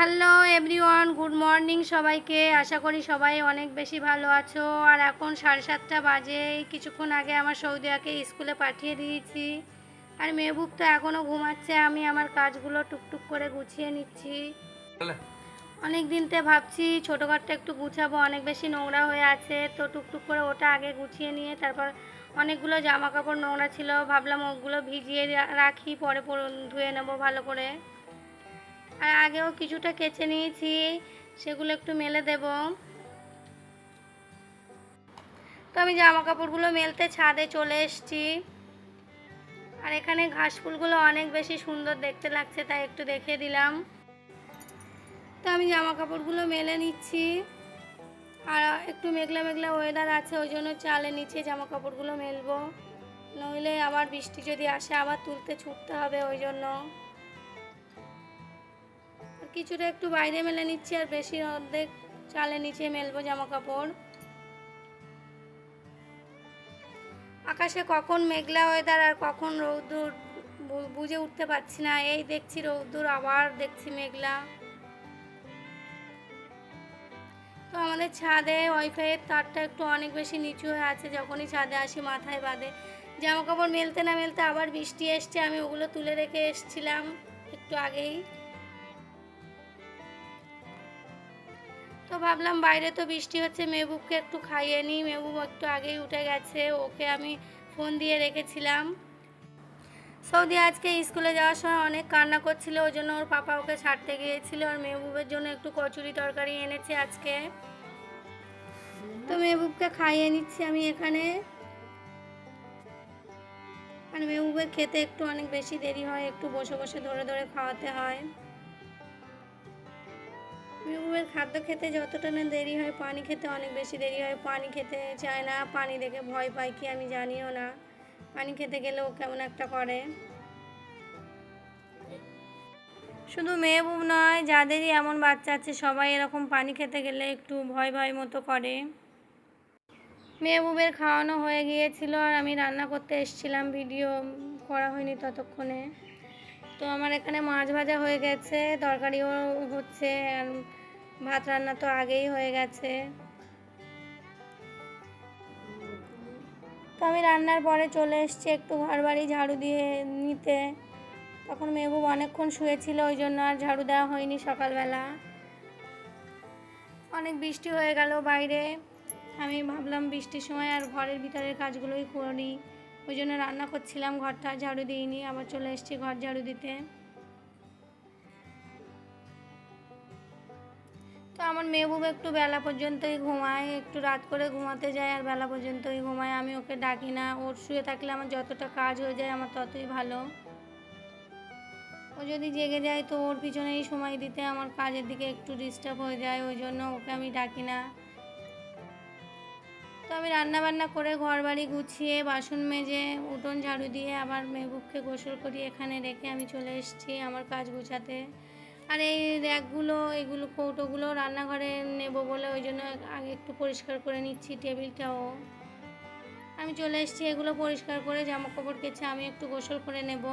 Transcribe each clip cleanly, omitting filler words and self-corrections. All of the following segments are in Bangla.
হ্যালো এভরিওয়ান, গুড মর্নিং সবাইকে। আশা করি সবাই অনেক বেশি ভালো আছো। আর এখন 7:30 বাজে। কিছুক্ষণ আগে আমার সৌদিয়াকে স্কুলে পাঠিয়ে দিয়েছি। আর মেহবুব তো এখনও ঘুমাচ্ছে। আমি আমার কাজগুলো টুকটুক করে গুছিয়ে নিচ্ছি। অনেক দিনতে ভাবছি ছোটোখাট্টো একটু গুছাবো, অনেক বেশি নোংরা হয়ে আছে, তো টুকটুক করে ওটা আগে গুছিয়ে নিয়ে তারপর অনেকগুলো জামা কাপড় নোংরা ছিল, ভাবলাম ওগুলো ভিজিয়ে রাখি, পরে ধুয়ে নেবো ভালো করে। আর আগেও কিছুটা কেচে নিয়েছি, সেগুলো একটু মেলে দেব। তো আমি জামা কাপড়গুলো মেলতে ছাদে চলে এসেছি। আর এখানে ঘাস ফুলগুলো অনেক বেশি সুন্দর দেখতে লাগছে, তাই একটু দেখিয়ে দিলাম। তো আমি জামা কাপড়গুলো মেলে নিচ্ছি। আর একটু মেঘলা মেঘলা ওয়েদার আছে, ওই জন্য চালের নিচে জামা কাপড়গুলো মেলবো, নইলে আবার বৃষ্টি যদি আসে আবার তুলতে ছুটতে হবে, ওই জন্য কিছুটা একটু বাইরে মেলে নিচ্ছি, আর বেশি অর্ধেক চালের নিচে মেলবো জামা কাপড়। আকাশে কখন মেঘলা ওয়েদার আর কখন রৌদ্র বুঝে উঠতে পারছি না। এই দেখছি রৌদ্র, আবার দেখছি মেঘলা। তো আমাদের ছাদে ওয়াইফাইয়ের তারটা একটু অনেক বেশি নিচু হয়ে আছে, যখনই ছাদে আসি মাথায় বাঁধে। জামা কাপড় মেলতে না মেলতে আবার বৃষ্টি এসছে, আমি ওগুলো তুলে রেখে এসছিলাম একটু আগেই। তো ভাবলাম বাইরে তো বৃষ্টি হচ্ছে, মেহবুবকে একটু খাইয়ে নিই। মেহবুব একটু আগেই উঠে গেছে, ওকে আমি ফোন দিয়ে রেখেছিলাম। সৌদি আজকে স্কুলে যাওয়ার সময় অনেক কান্না করছিল, ওই জন্য ওর পাপা ওকে ছাড়তে গিয়েছিল। আর মেহবুবের জন্য একটু কচুরি তরকারি এনেছে আজকে, তো মেহবুবকে খাইয়ে নিচ্ছি আমি এখানে। আর মেহবুবের খেতে একটু অনেক বেশি দেরি হয়, একটু বসে বসে ধরে ধরে খাওয়াতে হয়। মেহবুবের খাদ্য খেতে যতটা না দেরি হয়, পানি খেতে অনেক বেশি দেরি হয়। পানি খেতে চায় না, পানি দেখে ভয় পায় কি আমি জানিও না। পানি খেতে গেলে ও কেমন একটা করে। শুধু মেহবুব নয়, যাদেরই এমন বাচ্চা আছে সবাই এরকম পানি খেতে গেলে একটু ভয় ভয় মতো করে। মেহবুবের খাওয়ানো হয়ে গিয়েছিল, আর আমি রান্না করতে এসেছিলাম, ভিডিও করা হয়নি ততক্ষণে। তো আমার এখানে মাছ ভাজা হয়ে গেছে, তরকারিও হচ্ছে, আর ভাত রান্না তো আগেই হয়ে গেছে। তো আমি রান্নার পরে চলে এসেছি একটু ঘরবাড়ি ঝাড়ু দিয়ে নিতে। তখন মেহবুব অনেকক্ষণ শুয়েছিল, ওই জন্য আর ঝাড়ু দেওয়া হয়নি সকালবেলা। অনেক বৃষ্টি হয়ে গেল বাইরে, আমি ভাবলাম বৃষ্টির সময় আর ঘরের ভিতরের কাজগুলোই করি, ওই জন্য রান্না করছিলাম, ঘরটা ঝাড়ু দিইনি, আবার চলে এসেছি ঘর ঝাড়ু দিতে। তো আমার মেহবুব একটু বেলা পর্যন্তই ঘুমায়, একটু রাত করে ঘুমাতে যায় আর বেলা পর্যন্তই ঘুমায়। আমি ওকে ডাকি না, ওর শুয়ে থাকলে আমার যতটা কাজ হয়ে যায় আমার ততই ভালো। ও যদি জেগে যায় তো ওর পিছনেই সময় দিতে আমার কাজের দিকে একটু ডিস্টার্ব হয়ে যায়, ওই জন্য ওকে আমি ডাকি না। তো আমি রান্নাবান্না করে ঘর বাড়ি গুছিয়ে বাসন মেজে উঠোন ঝাড়ু দিয়ে আবার মেহবুবকে গোসল করিয়ে এখানে রেখে আমি চলে এসেছি আমার কাজ গুছাতে। আর এই র্যাকগুলো, এগুলো কৌটোগুলো রান্নাঘরে নেব বলে ওই জন্য আগে একটু পরিষ্কার করে নিচ্ছি টেবিলটাও। আমি চলে এসেছি এগুলো পরিষ্কার করে, জামা কাপড় কেচে আমি একটু গোসল করে নেব।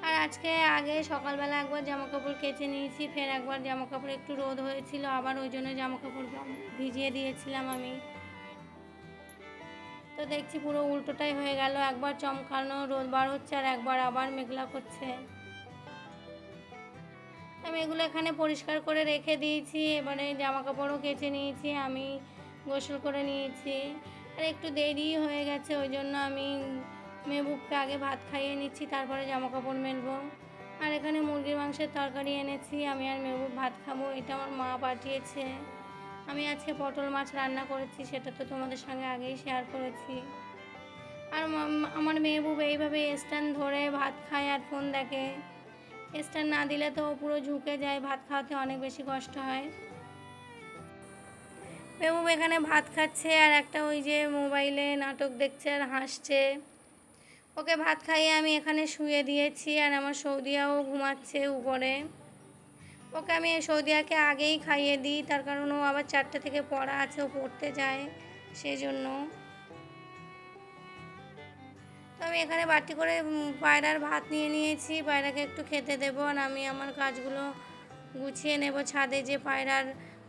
আর আজকে আগে সকালবেলা একবার জামা কাপড় কেচে নিয়েছি, ফের একবার জামা কাপড় একটু রোদ হয়েছিল, আবার ওই জন্য জামা কাপড় ভিজিয়ে দিয়েছিলাম আমি। তো দেখছি পুরো উল্টোটাই হয়ে গেল, একবার চমকানো রোদ বার হচ্ছে আর একবার আবার মেঘলা করছে। আমি এগুলো এখানে পরিষ্কার করে রেখে দিয়েছি, এবারে জামা কাপড়ও কেচে নিয়েছি, আমি গোসল করে নিয়েছি। আর একটু দেরি হয়ে গেছে, ওই জন্য আমি মেহবুবকে আগে ভাত খাইয়ে নিচ্ছি, তারপরে জামা কাপড় মেলবো। আর এখানে মুরগির মাংসের তরকারি এনেছি, আমি আর মেহবুব ভাত খাবো, এটা আমার মা পাঠিয়েছে। আমি আজকে পটল মাছ রান্না করেছি, সেটা তো তোমাদের সঙ্গে আগেই শেয়ার করেছি। আর আমার মেহবুব এইভাবে স্ট্যান্ড ধরে ভাত খায় আর ফোন দেখে। স্ট্যান্ড না দিলে তো পুরো ঝুঁকে যায়, ভাত খাওয়াতে অনেক বেশি কষ্ট হয়। মেহবুব এখানে ভাত খাচ্ছে আর একটা ওই যে মোবাইলে নাটক দেখছে আর হাসছে। ওকে ভাত খাইয়ে আমি এখানে শুয়ে দিয়েছি, আর আমার সৌদিয়াও ঘুমাচ্ছে উপরে। ওকে আমি সৌদিয়াকে আগেই খাইয়ে দিই, তার কারণ ও আবার 4টে থেকে পড়া আছে, ও পড়তে যায় সেই জন্য। তো আমি এখানে বাটি করে পায়রার ভাত নিয়ে নিয়েছি, পায়রাকে একটু খেতে দেবো। আর আমি আমার কাজগুলো গুছিয়ে নেব, ছাদে যে পায়রার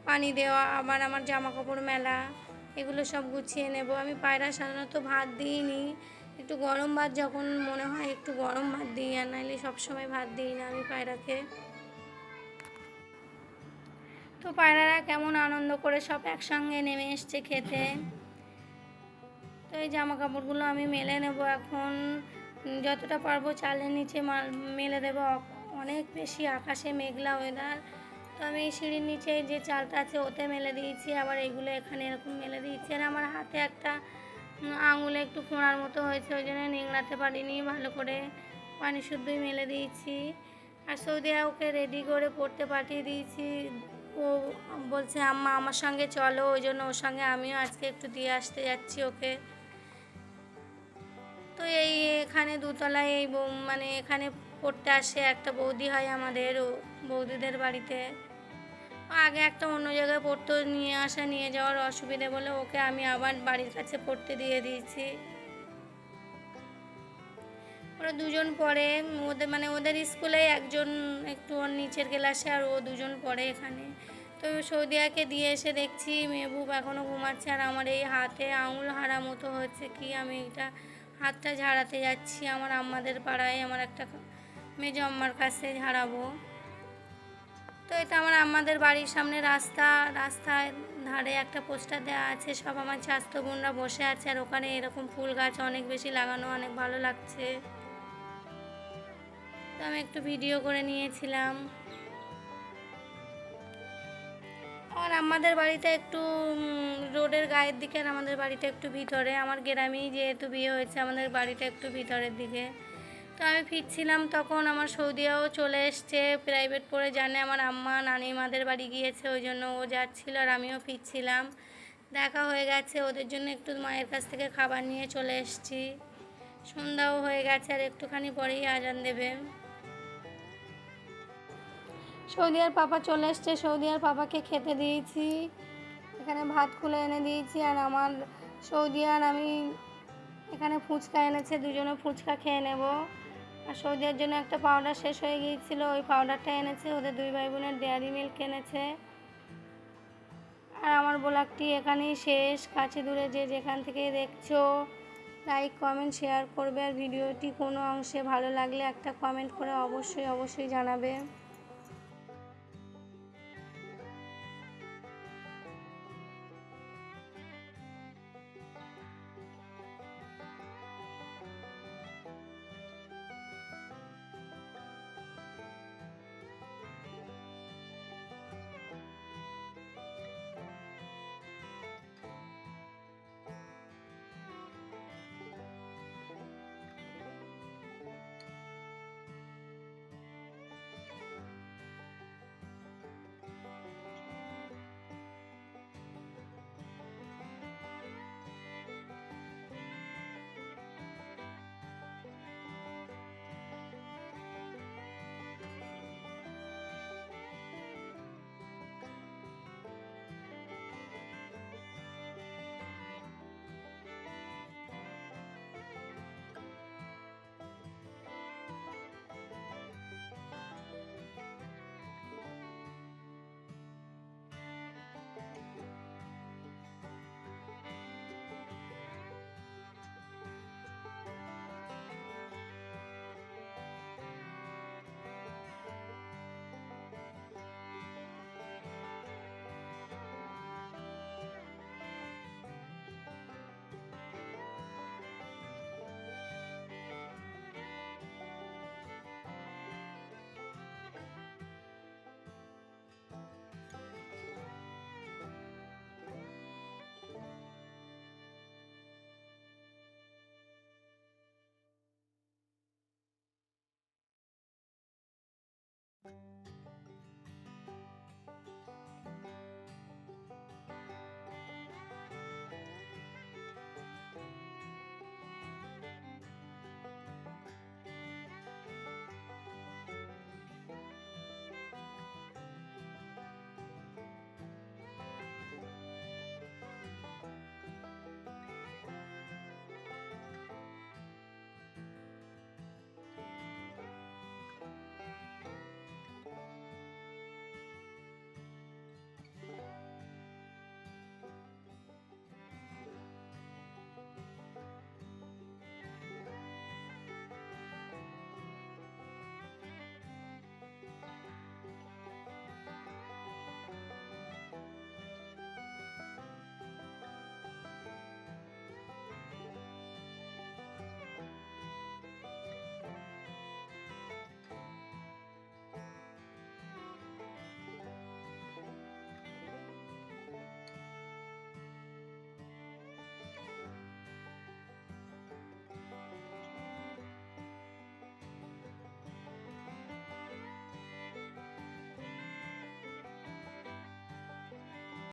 পানি দেওয়া, আবার আমার জামা কাপড় মেলা, এগুলো সব গুছিয়ে নেব। আমি পায়রা সাধারণত ভাত দিইনি, একটু গরম ভাত যখন মনে হয় একটু গরম ভাত দিই, আর নাহলে সবসময় ভাত দিই না আমি পায়রাকে। তো পায়রারা কেমন আনন্দ করে সব একসঙ্গে নেমে এসছে খেতে। তো এই জামা কাপড়গুলো আমি মেলে নেব এখন, যতটা পারবো চালের নিচে মেলে দেবো। অনেক বেশি আকাশে মেঘলা ওয়েদার, তো আমি এই সিঁড়ির নিচে যে চালটা আছে ওতে মেলে দিয়েছি, আবার এগুলো এখানে এরকম মেলে দিয়েছি। আর আমার হাতে একটা আঙুলে একটু ফোঁড়ার মতো হয়েছে, ওই জন্য নিংড়াতে পারিনি ভালো করে, পানি শুদ্ধই মেলে দিয়েছি। আর সৌদিয়া ওকে রেডি করে পড়তে পাঠিয়ে দিয়েছি। ও বলছে আম্মা আমার সঙ্গে চলো, ওই জন্য ওর সঙ্গে আমিও আজকে একটু দিয়ে আসতে যাচ্ছি ওকে। তো এই এখানে দুতলায় এই মানে এখানে পড়তে আসে একটা বৌদি হয় আমাদের, ও বৌদিদের বাড়িতে। আগে একটা অন্য জায়গায় পড়তো, নিয়ে আসা নিয়ে যাওয়ার অসুবিধে বলে ওকে আমি আবার বাড়ির কাছে পড়তে দিয়ে দিয়েছি। ওরা দুজন পড়ে, ওদের স্কুলে একজন একটু ওর নিচের ক্লাসে, আর ও দুজন পড়ে এখানে। তো সৌদিয়াকে দিয়ে এসে দেখছি মেহবুব এখনও ঘুমাচ্ছে, আর আমার এই হাতে আঙুল হারা মতো হচ্ছে কি, আমি এটা হাতটা ঝাড়াতে যাচ্ছি আমার আম্মাদের পাড়ায়, আমার একটা মেজো আম্মার কাছে ঝাড়াবো। তো এটা আমার আম্মাদের বাড়ির সামনে রাস্তার ধারে একটা পোস্টার দেওয়া আছে, সব আমার চাচাতো বোনরা বসে আছে, আর ওখানে এরকম ফুল গাছ অনেক বেশি লাগানো, অনেক ভালো লাগছে। তো আমি একটু ভিডিও করে নিয়েছিলাম। আর আমাদের বাড়িটা একটু রোডের গায়ের দিকে, আর আমাদের বাড়িটা একটু ভিতরে, আমার গ্রামেই যেহেতু বিয়ে হয়েছে, আমাদের বাড়িটা একটু ভিতরের দিকে। তো আমি ফিরছিলাম তখন আমার সৌদিয়াও চলে এসছে, প্রাইভেট পড়ে জানে আমার আম্মা নানিমাদের বাড়ি গিয়েছে, ওই জন্য ও যাচ্ছিল, আর আমিও ফিরছিলাম। দেখা হয়ে গেছে, ওদের জন্য একটু মায়ের কাছ থেকে খাবার নিয়ে চলে এসেছি। সন্ধ্যাও হয়ে গেছে, আর একটুখানি পরেই আজান দেবে। সৌদিয়ার পাপা চলে এসছে, সৌদিয়ার পাপাকে খেতে দিয়েছি, এখানে ভাত খুলে এনে দিয়েছি। আর আমার সৌদিয়ার আমি এখানে ফুচকা এনেছে, দুজনে ফুচকা খেয়ে নেব। আর সৌদিয়ার জন্য একটা পাউডার শেষ হয়ে গিয়েছিল, ওই পাউডারটা এনেছে, ওদের দুই ভাই বোনের ডেয়ারি মিল্ক এনেছে। আর আমার ব্লগটি এখানেই শেষ। কাছে দূরে যে যেখান থেকে দেখছো লাইক কমেন্ট শেয়ার করবে, আর ভিডিওটি কোনো অংশে ভালো লাগলে একটা কমেন্ট করে অবশ্যই জানাবে।